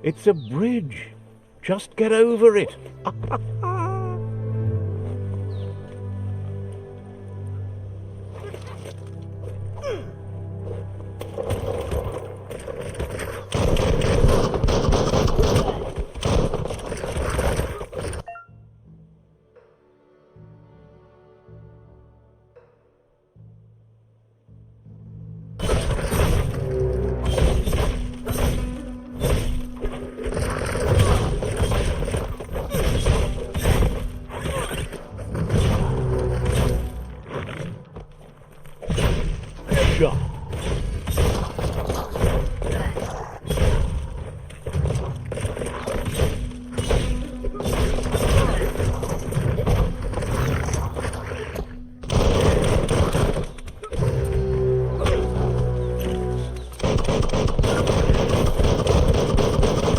It's a bridge. Just get over it.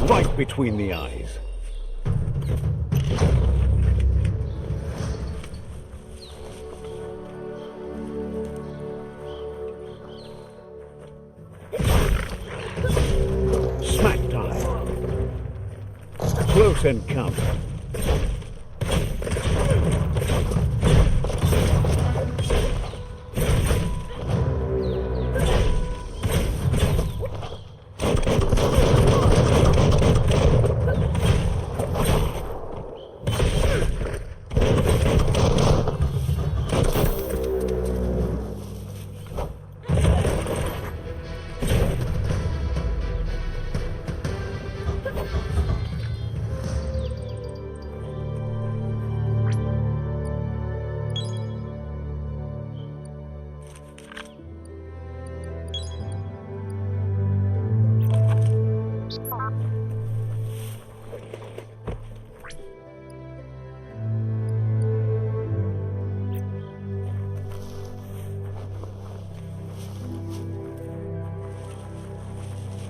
Right between the eyes. Smack time. Close encounter.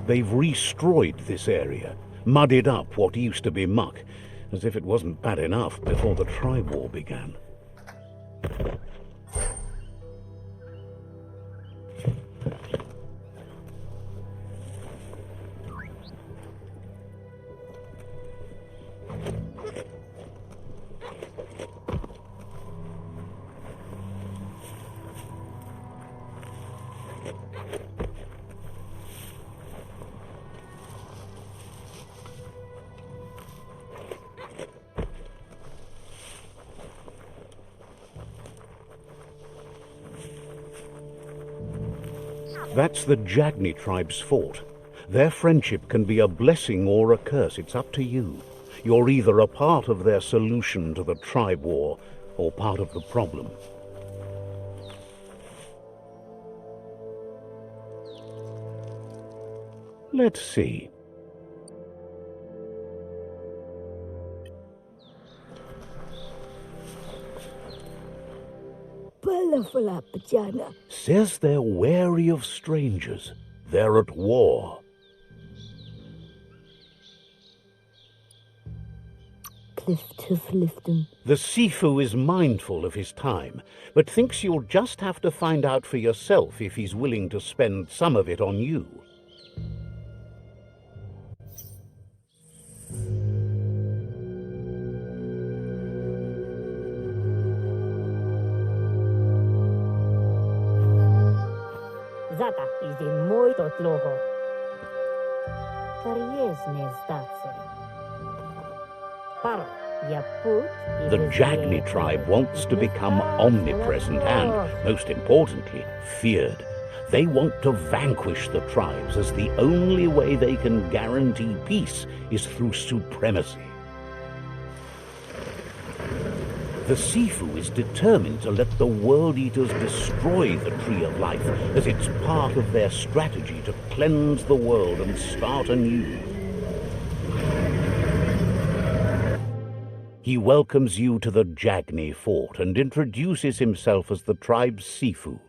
They've destroyed this area, muddied up what used to be muck, as if it wasn't bad enough before the tribe war began. That's the Jagni tribe's fort. Their friendship can be a blessing or a curse. It's up to you. You're either a part of their solution to the tribe war or part of the problem. Let's see. Says they're wary of strangers. They're at war. The Sifu is mindful of his time, but thinks you'll just have to find out for yourself if he's willing to spend some of it on you. Zata is the muito tloho. Kariesne zdace. Paro, ya put. The Jagni tribe wants to become omnipresent and, most importantly, feared. They want to vanquish the tribes, as the only way they can guarantee peace is through supremacy. The Sifu is determined to let the World Eaters destroy the Tree of Life, as it's part of their strategy to cleanse the world and start anew. He welcomes you to the Jagni fort and introduces himself as the tribe's Sifu.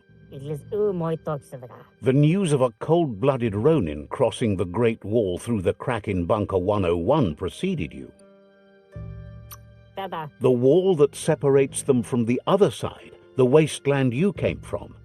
The news of a cold-blooded Ronin crossing the Great Wall through the crack in Bunker 101 preceded you. The wall that separates them from the other side, the wasteland you came from.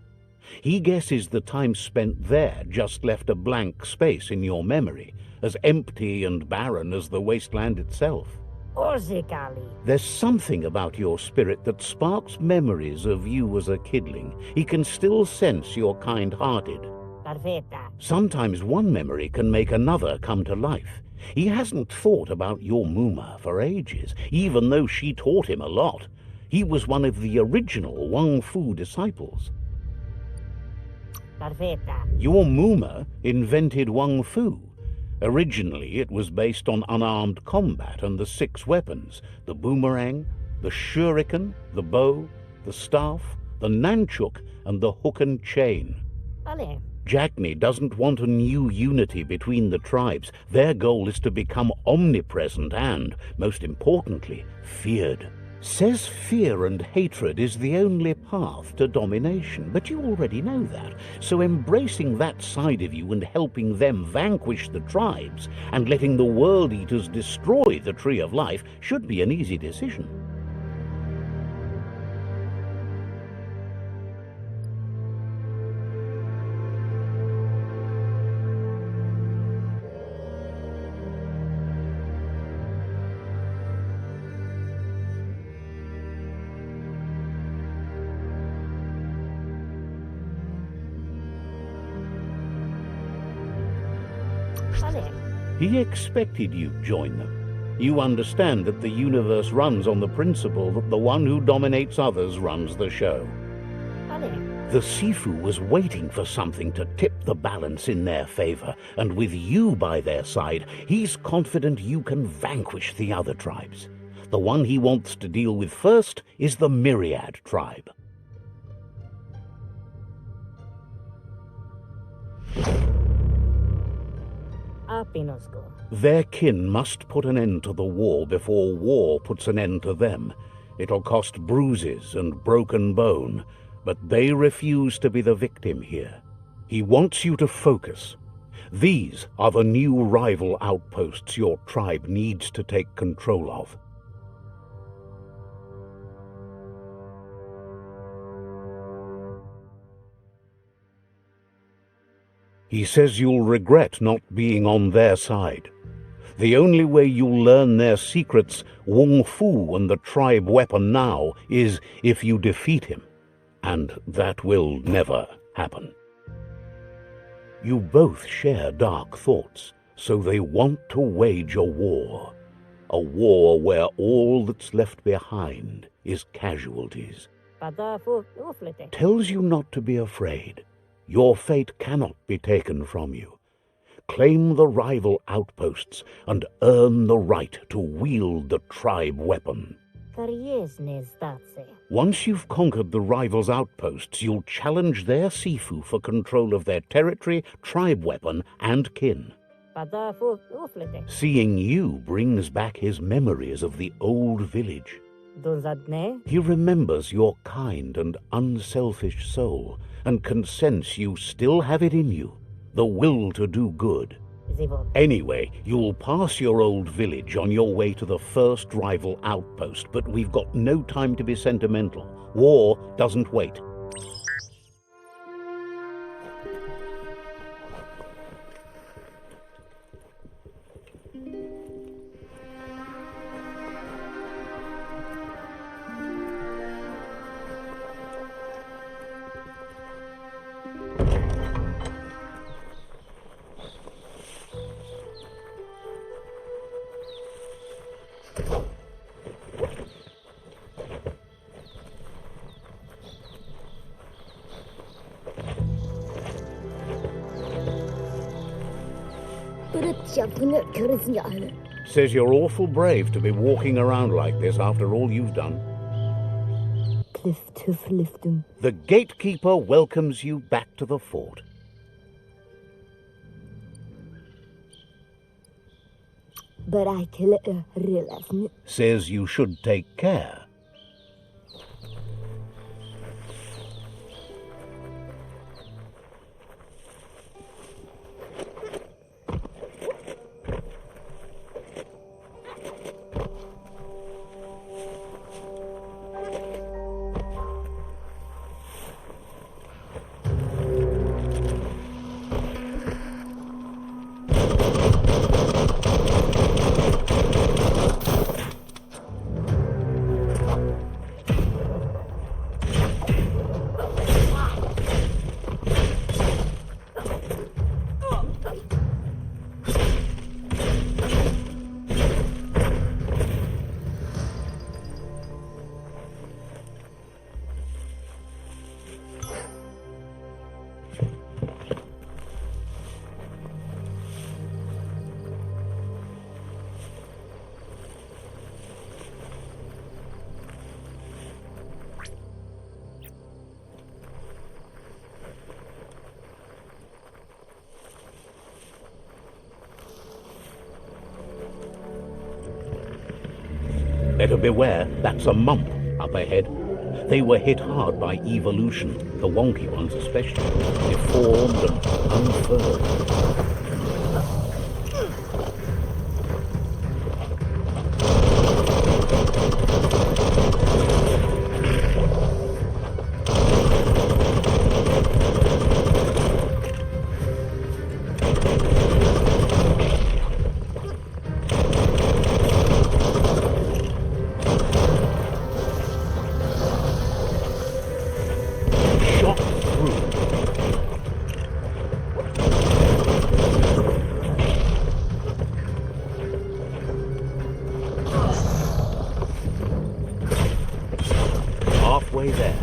He guesses the time spent there just left a blank space in your memory, as empty and barren as the wasteland itself. Orzikali. There's something about your spirit that sparks memories of you as a kidling. He can still sense you're kind-hearted. Perfetta. Sometimes one memory can make another come to life. He hasn't thought about your Muma for ages, even though she taught him a lot. He was one of the original Wang Fu disciples. Perfetta. Your Muma invented Wang Fu. Originally, it was based on unarmed combat and the 6 weapons: the boomerang, the shuriken, the bow, the staff, the nunchuk, and the hook and chain. Ale. Jackney doesn't want a new unity between the tribes. Their goal is to become omnipresent and, most importantly, feared. Says fear and hatred is the only path to domination, but you already know that. So embracing that side of you and helping them vanquish the tribes and letting the World Eaters destroy the Tree of Life should be an easy decision. Ale. He expected you'd join them. You understand that the universe runs on the principle that the one who dominates others runs the show. Ale. The Sifu was waiting for something to tip the balance in their favor, and with you by their side, he's confident you can vanquish the other tribes. The one he wants to deal with first is the Myriad tribe. Apinosko. Their kin must put an end to the war before war puts an end to them. It'll cost bruises and broken bone, but they refuse to be the victim here. He wants you to focus. These are the new rival outposts your tribe needs to take control of. He says you'll regret not being on their side. The only way you'll learn their secrets, Wung Fu and the tribe weapon now, is if you defeat him. And that will never happen. You both share dark thoughts, so they want to wage a war. A war where all that's left behind is casualties. Padafu uflete. Tells you not to be afraid. Your fate cannot be taken from you. Claim the rival outposts and earn the right to wield the tribe weapon. Kariesne zdatse. Once you've conquered the rivals' outposts, you'll challenge their Sifu for control of their territory, tribe weapon, and kin. Padafu uflete. Seeing you brings back his memories of the old village. Dunzadne. He remembers your kind and unselfish soul, and can sense you still have it in you, the will to do good. Zivo. Anyway, you'll pass your old village on your way to the first rival outpost, but we've got no time to be sentimental. War doesn't wait. Says you're awful brave to be walking around like this after all you've done. The gatekeeper welcomes you back to the fort. But I can realize. Says you should take care. Better beware, that's a mump up ahead. They were hit hard by evolution, the wonky ones especially, deformed and unfurled. Halfway there.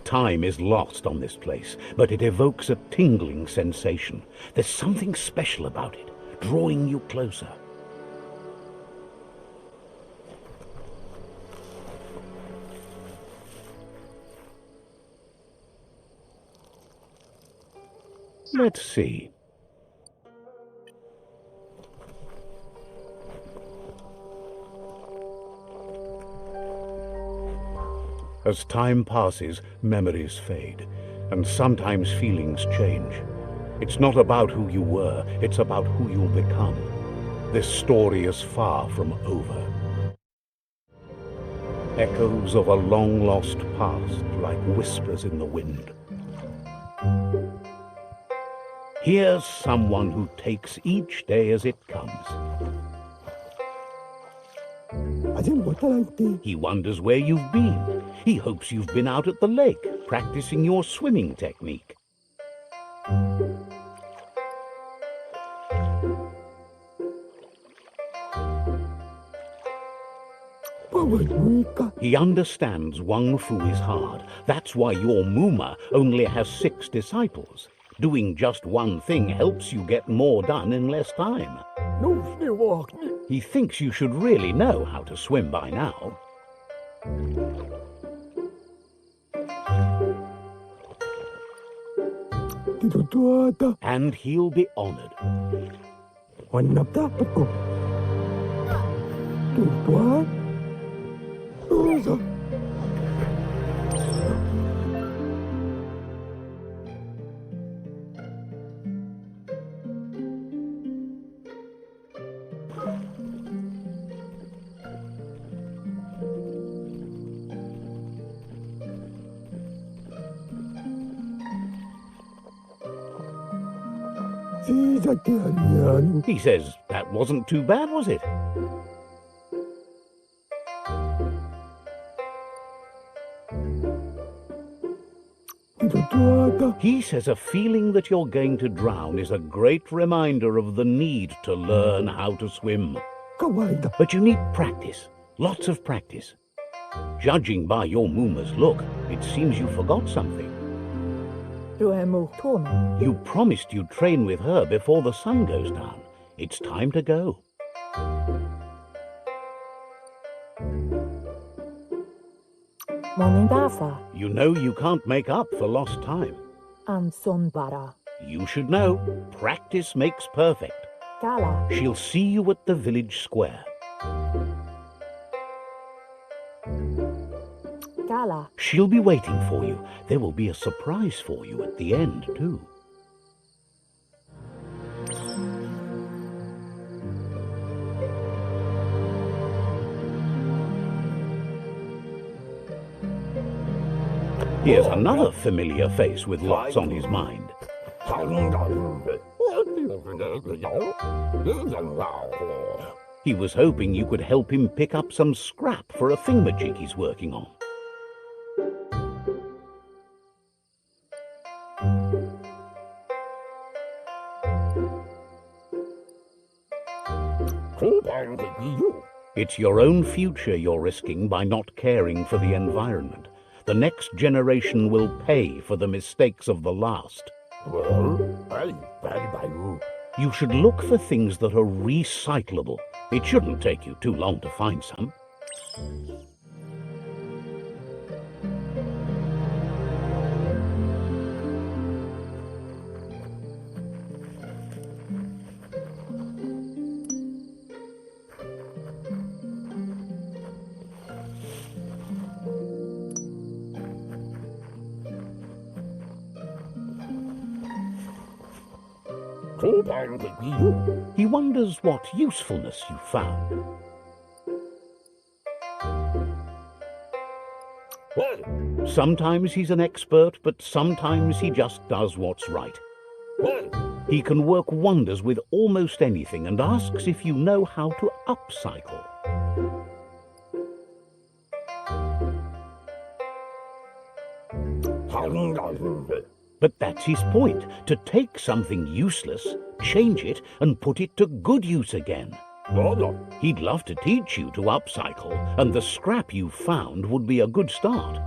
Time is lost on this place, but it evokes a tingling sensation. There's something special about it, drawing you closer. Let's see. As time passes, memories fade, and sometimes feelings change. It's not about who you were, it's about who you'll become. This story is far from over. Echoes of a long-lost past, like whispers in the wind. Here's someone who takes each day as it comes. He wonders where you've been. He hopes you've been out at the lake, practicing your swimming technique. He understands Wang Fu is hard. That's why your Muma only has 6 disciples. Doing just one thing helps you get more done in less time. He thinks you should really know how to swim by now. And he'll be honored. He says that wasn't too bad, was it? He says a feeling that you're going to drown is a great reminder of the need to learn how to swim. But you need practice, lots of practice. Judging by your Mooma's look, it seems you forgot something. You promised you'd train with her before the sun goes down. It's time to go. You know you can't make up for lost time. You should know, practice makes perfect. She'll see you at the village square. She'll be waiting for you. There will be a surprise for you at the end, too. Here's another familiar face with lots on his mind. He was hoping you could help him pick up some scrap for a thingamajig he's working on. It's your own future you're risking by not caring for the environment. The next generation will pay for the mistakes of the last. You should look for things that are recyclable. It shouldn't take you too long to find some. He wonders what usefulness you found. Sometimes he's an expert, but sometimes he just does what's right. He can work wonders with almost anything and asks if you know how to upcycle. But that's his point, to take something useless, change it, and put it to good use again. He'd love to teach you to upcycle, and the scrap you found would be a good start.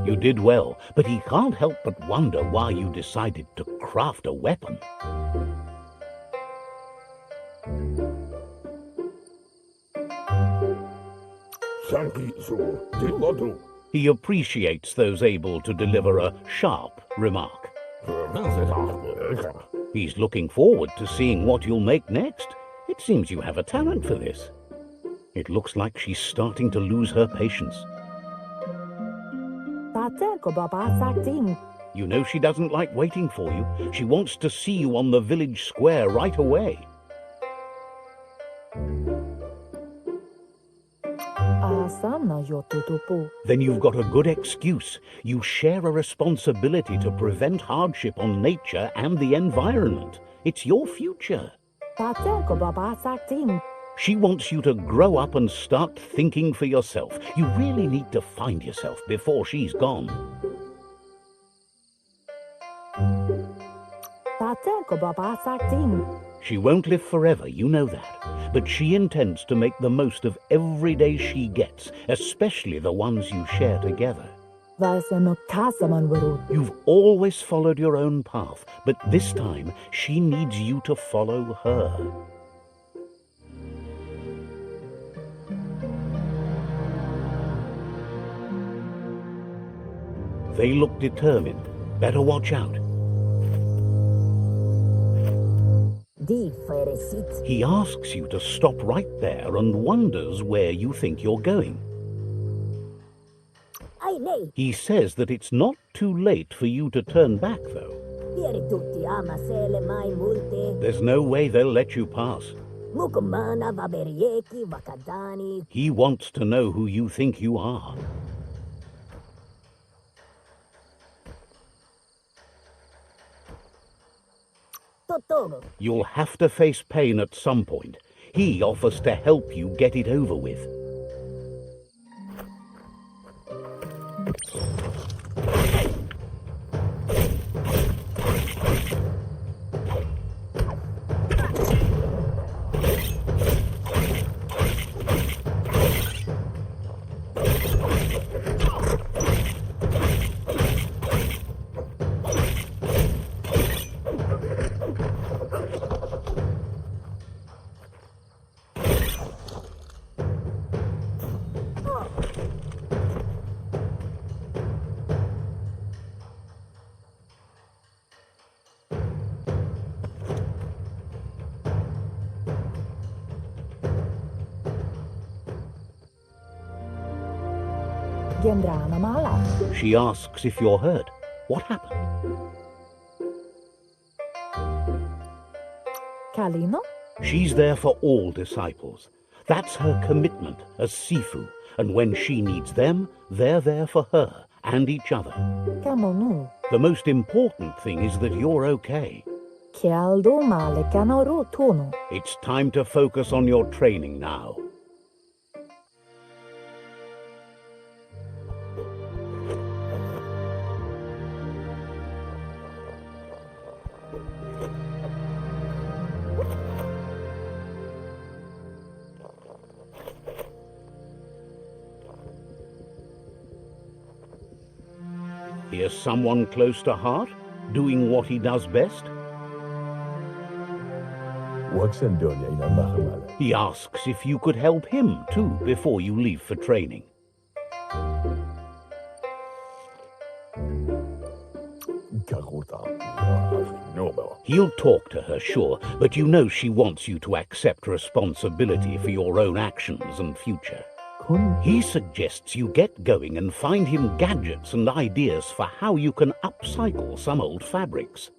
You did well, but he can't help but wonder why you decided to craft a weapon. He appreciates those able to deliver a sharp remark. He's looking forward to seeing what you'll make next. It seems you have a talent for this. It looks like she's starting to lose her patience. You know she doesn't like waiting for you. She wants to see you on the village square right away. Then you've got a good excuse. You share a responsibility to prevent hardship on nature and the environment. It's your future. She wants you to grow up and start thinking for yourself. You really need to find yourself before she's gone. She won't live forever, you know that. But she intends to make the most of every day she gets, especially the ones you share together. You've always followed your own path, but this time she needs you to follow her. They look determined. Better watch out. He asks you to stop right there and wonders where you think you're going. He says that it's not too late for you to turn back, though. There's no way they'll let you pass. He wants to know who you think you are. You'll have to face pain at some point. He offers to help you get it over with. She asks if you're hurt. What happened? Kalino? She's there for all disciples. That's her commitment as Sifu. And when she needs them, they're there for her and each other. Kamonu. The most important thing is that you're okay. Kialdo male kanoro tono. It's time to focus on your training now. Here's someone close to heart, doing what he does best. He asks if you could help him too before you leave for training. He'll talk to her, sure, but you know she wants you to accept responsibility for your own actions and future. He suggests you get going and find him gadgets and ideas for how you can upcycle some old fabrics.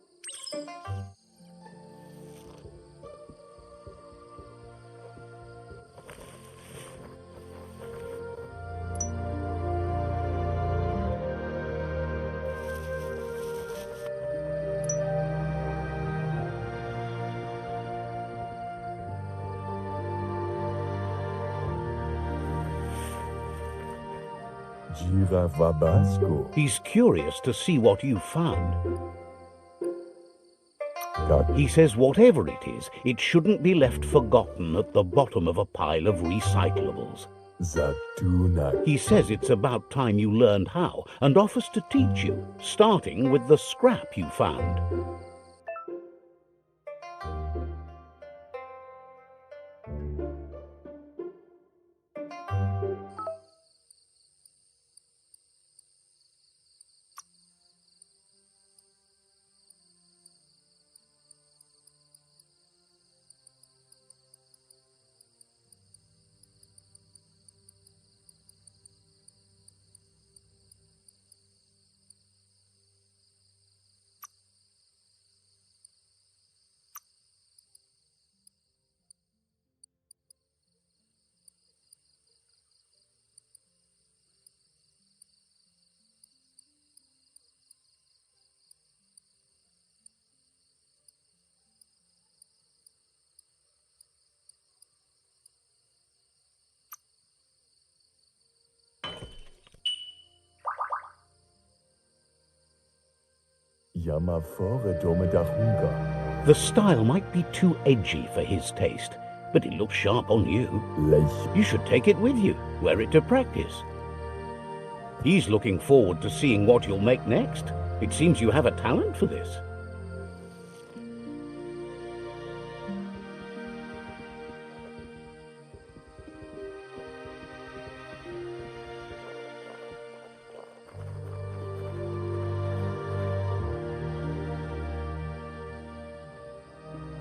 He's curious to see what you've found. He says whatever it is, it shouldn't be left forgotten at the bottom of a pile of recyclables. He says it's about time you learned how and offers to teach you, starting with the scrap you found. The style might be too edgy for his taste, but it looks sharp on you. You should take it with you, wear it to practice. He's looking forward to seeing what you'll make next. It seems you have a talent for this.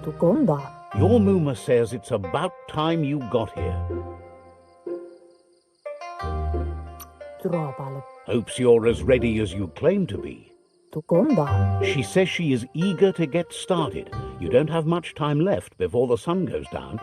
Tukonda. Your Muma says it's about time you got here. Tropalo. Hopes you're as ready as you claim to be. Tukonda. She says she is eager to get started. You don't have much time left before the sun goes down.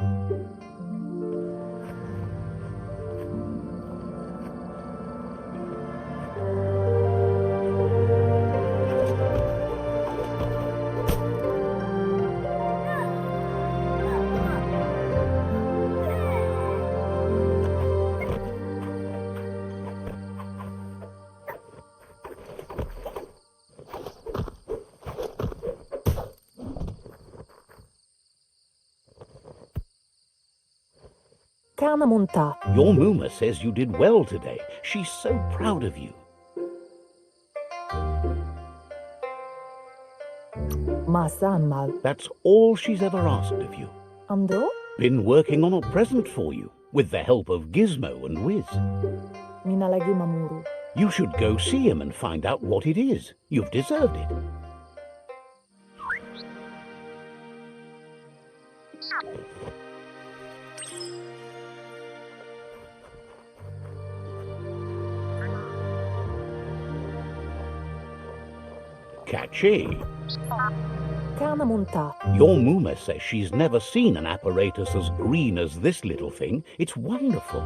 Kanamunta. Your Muma says you did well today. She's so proud of you. Masammal. That's all she's ever asked of you. Andro? Been working on a present for you, with the help of Gizmo and Wiz. Minalagi mamuru. You should go see him and find out what it is. You've deserved it. Catchy. Kanamunta. Your Muma says she's never seen an apparatus as green as this little thing. It's wonderful.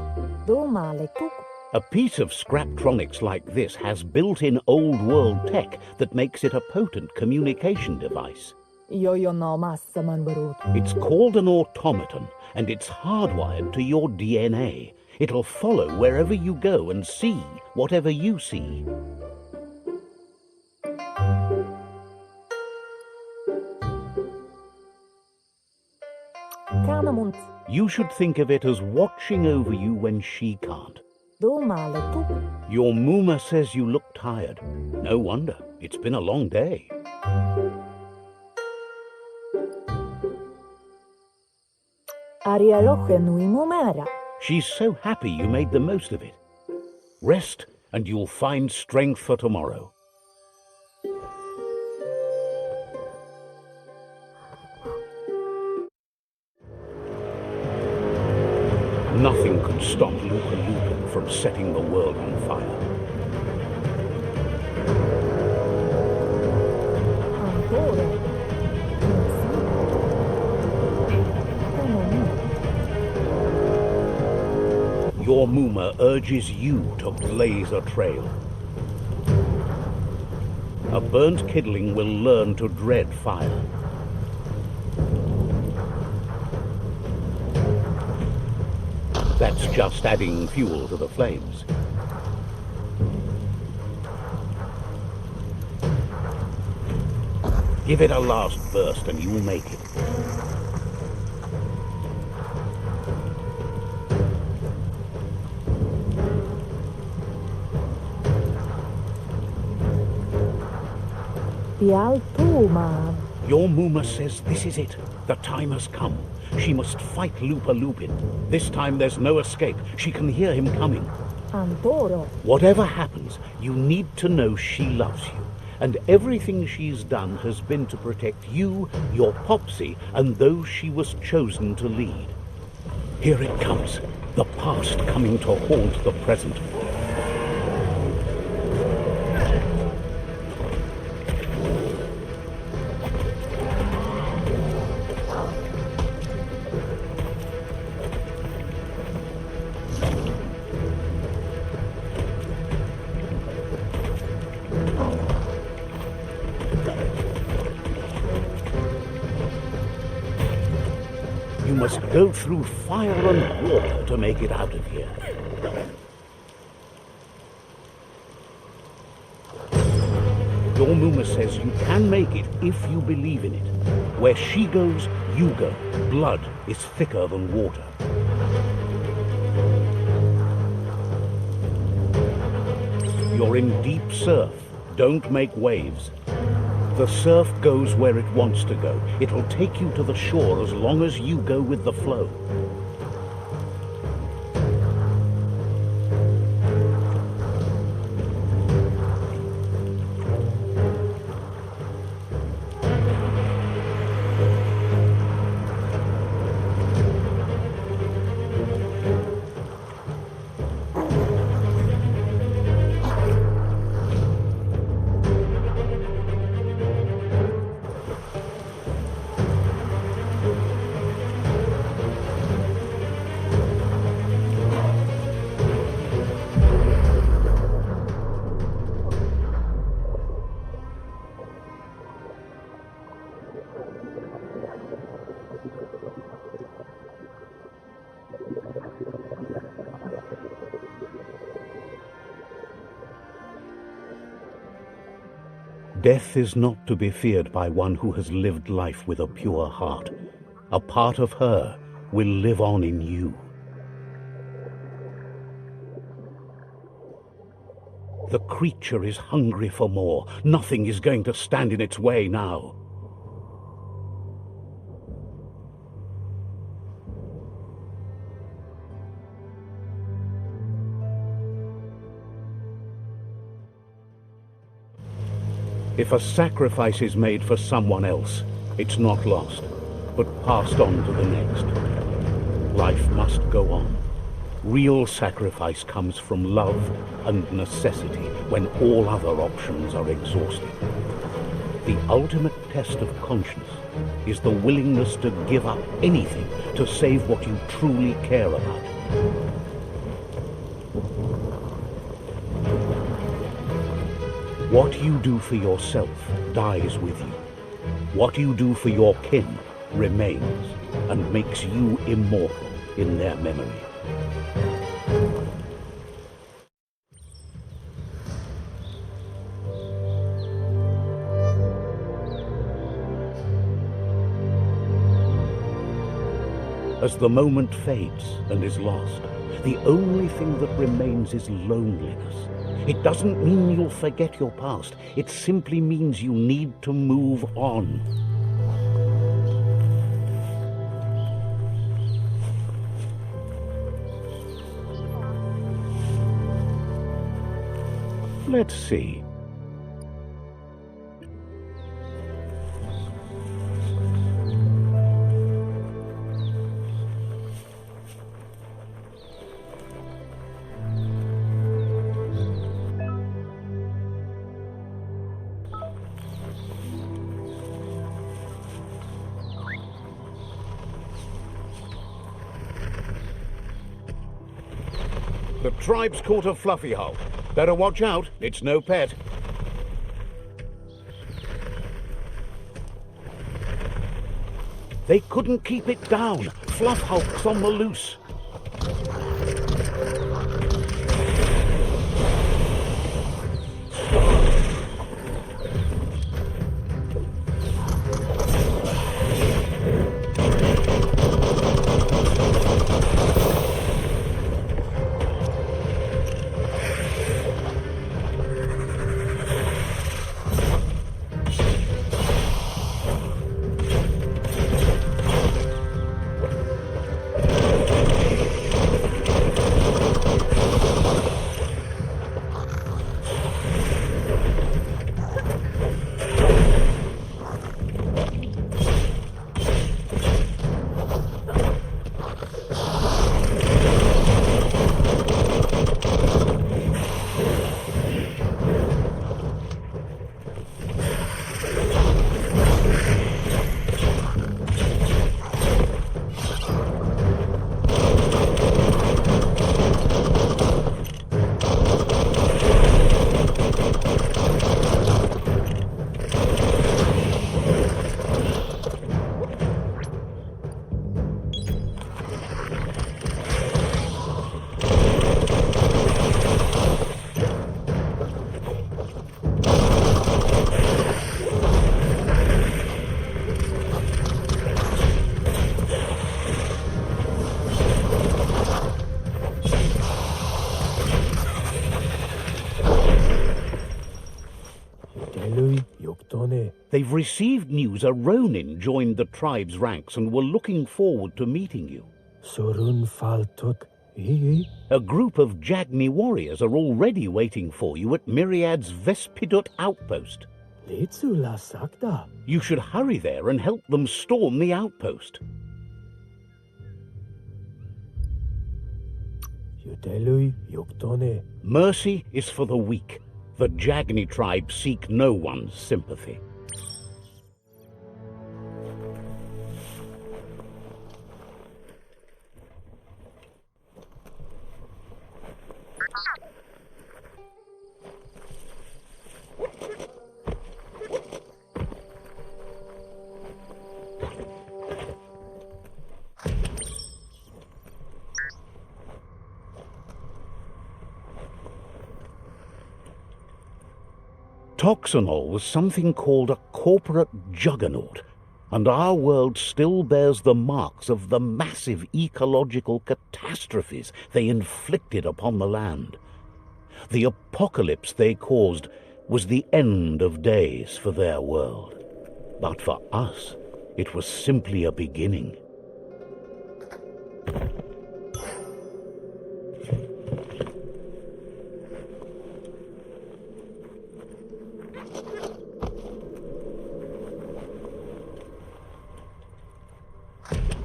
Domale tuk. A piece of Scraptronics like this has built-in old-world tech that makes it a potent communication device. Yo no massaman barut. It's called an automaton, and it's hardwired to your DNA. It'll follow wherever you go and see whatever you see. Kanamunt. You should think of it as watching over you when she can't. Domale tuk. Your Muma says you look tired. No wonder. It's been a long day. Arialoche nui momera. She's so happy you made the most of it. Rest, and you'll find strength for tomorrow. Nothing could stop Lupa-Lupin from setting the world on fire. Ancora. Your Muma urges you to blaze a trail. A burnt kidling will learn to dread fire. That's just adding fuel to the flames. Give it a last burst and you'll make it. Pialtuma. Your Muma says this is it. The time has come. She must fight Lupa-Lupin. This time there's no escape. She can hear him coming. Antoro. Whatever happens, you need to know she loves you. And everything she's done has been to protect you, your Popsy, and those she was chosen to lead. Here it comes. The past coming to haunt the present. You must go through fire and water to make it out of here. Your Muma says you can make it if you believe in it. Where she goes, you go. Blood is thicker than water. You're in deep surf. Don't make waves. The surf goes where it wants to go. It'll take you to the shore as long as you go with the flow. Death is not to be feared by one who has lived life with a pure heart. A part of her will live on in you. The creature is hungry for more. Nothing is going to stand in its way now. If a sacrifice is made for someone else, it's not lost, but passed on to the next. Life must go on. Real sacrifice comes from love and necessity when all other options are exhausted. The ultimate test of conscience is the willingness to give up anything to save what you truly care about. What you do for yourself dies with you. What you do for your kin remains and makes you immortal in their memory. As the moment fades and is lost, the only thing that remains is loneliness. It doesn't mean you'll forget your past. It simply means you need to move on. Let's see. The tribe's caught a fluffy hulk. Better watch out, it's no pet. They couldn't keep it down. Fluff hulk's on the loose. They've received news a Ronin joined the tribe's ranks and were looking forward to meeting you. Surun faltut I. A group of Jagni warriors are already waiting for you at Myriad's Vespidut outpost. Litsu la sakta. You should hurry there and help them storm the outpost. Yutelui yuktone. Mercy is for the weak. The Jagni tribe seek no one's sympathy. Toxanol was something called a corporate juggernaut, and our world still bears the marks of the massive ecological catastrophes they inflicted upon the land. The apocalypse they caused was the end of days for their world. But for us, it was simply a beginning.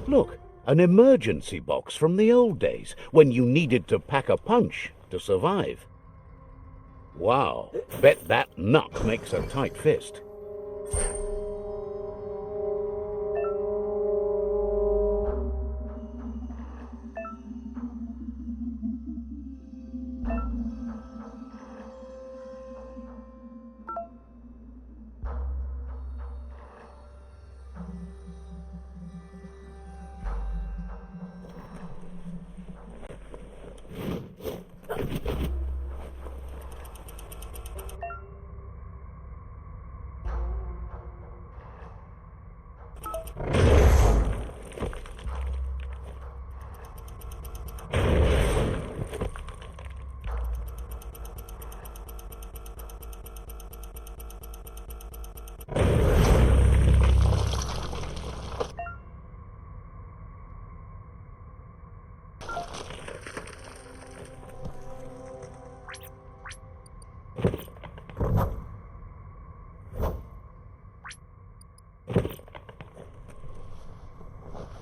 Look, an emergency box from the old days, when you needed to pack a punch to survive. Wow, bet that nut makes a tight fist.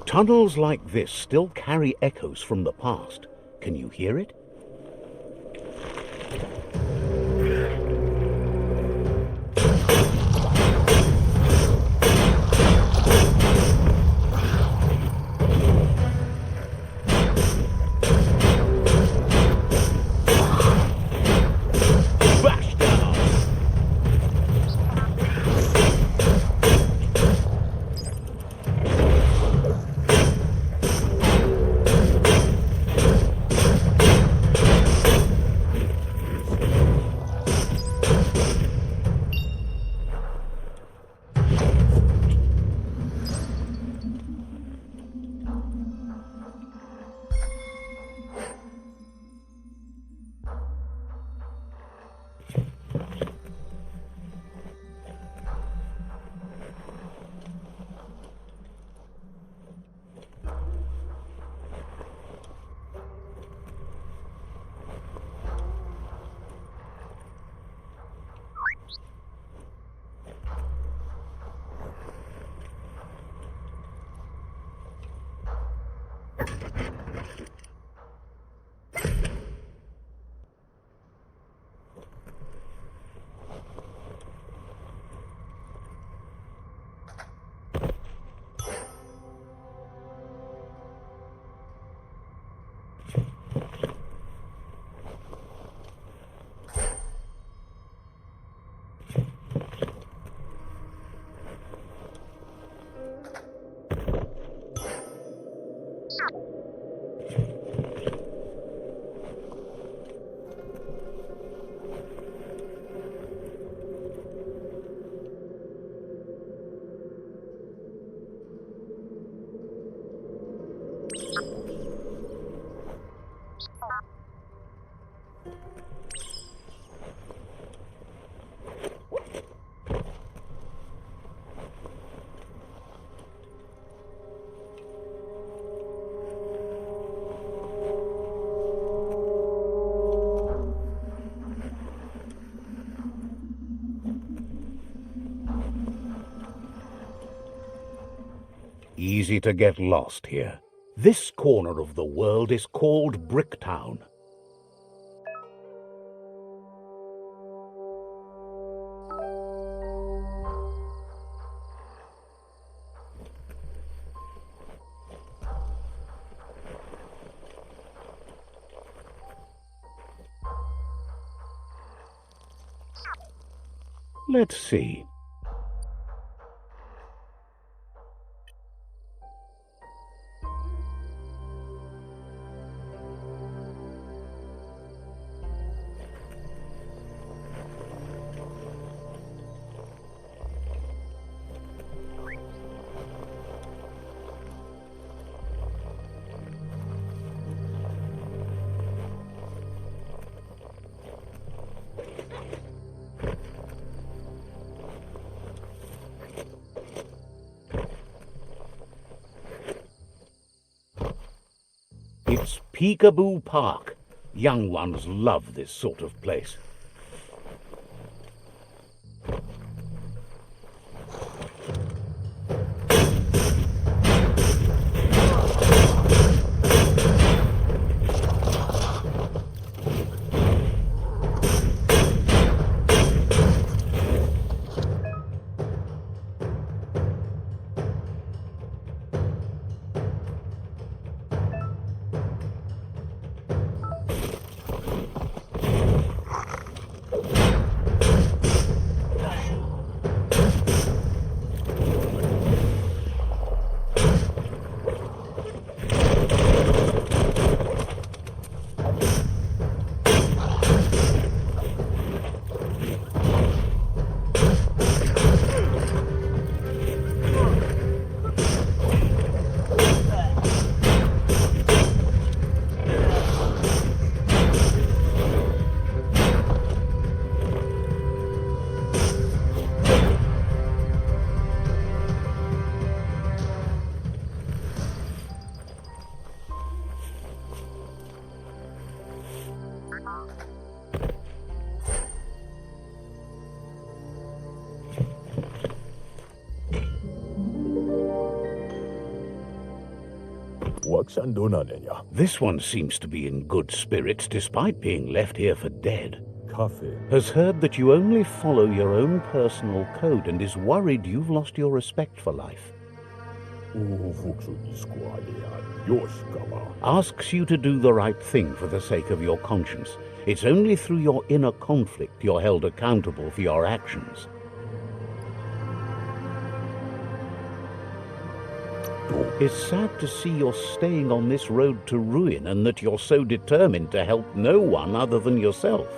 Tunnels like this still carry echoes from the past. Can you hear it? easy to get lost here. This corner of the world is called Bricktown. Let's see. It's Peekaboo Park. Young ones love this sort of place. This one seems to be in good spirits despite being left here for dead. Has heard that you only follow your own personal code and is worried you've lost your respect for life. Asks you to do the right thing for the sake of your conscience. It's only through your inner conflict you're held accountable for your actions. It's sad to see you're staying on this road to ruin and that you're so determined to help no one other than yourself.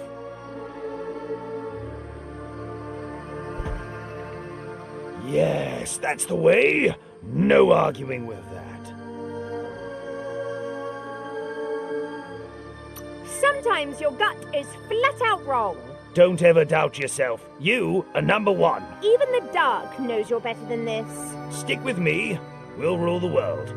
Yes, that's the way. No arguing with that. Sometimes your gut is flat out wrong. Don't ever doubt yourself. You are number one. Even the dark knows you're better than this. Stick with me. We'll rule the world.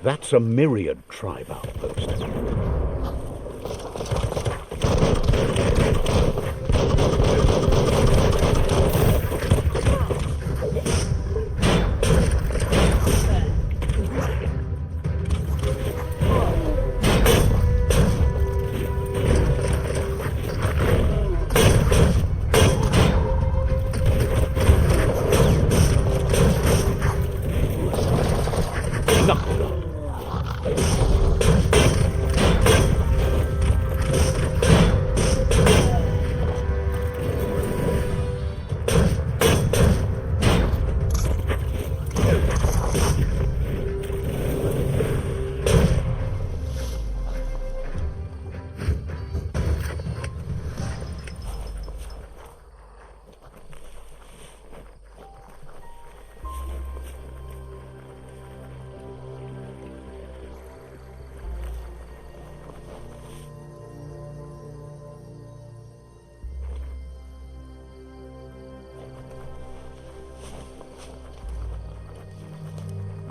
That's a Myriad tribe outpost.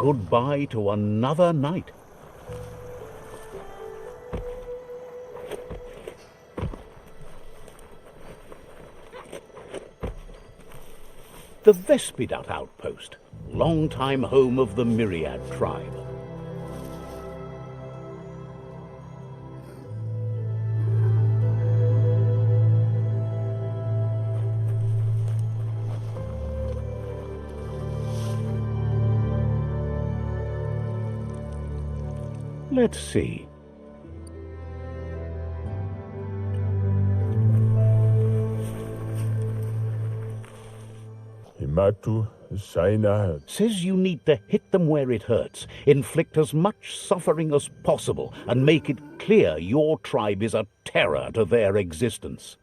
goodbye to another night. The Vespidat outpost, long-time home of the Myriad tribe. Let's see. Himatu Saina. Says you need to hit them where it hurts, inflict as much suffering as possible, and make it clear your tribe is a terror to their existence.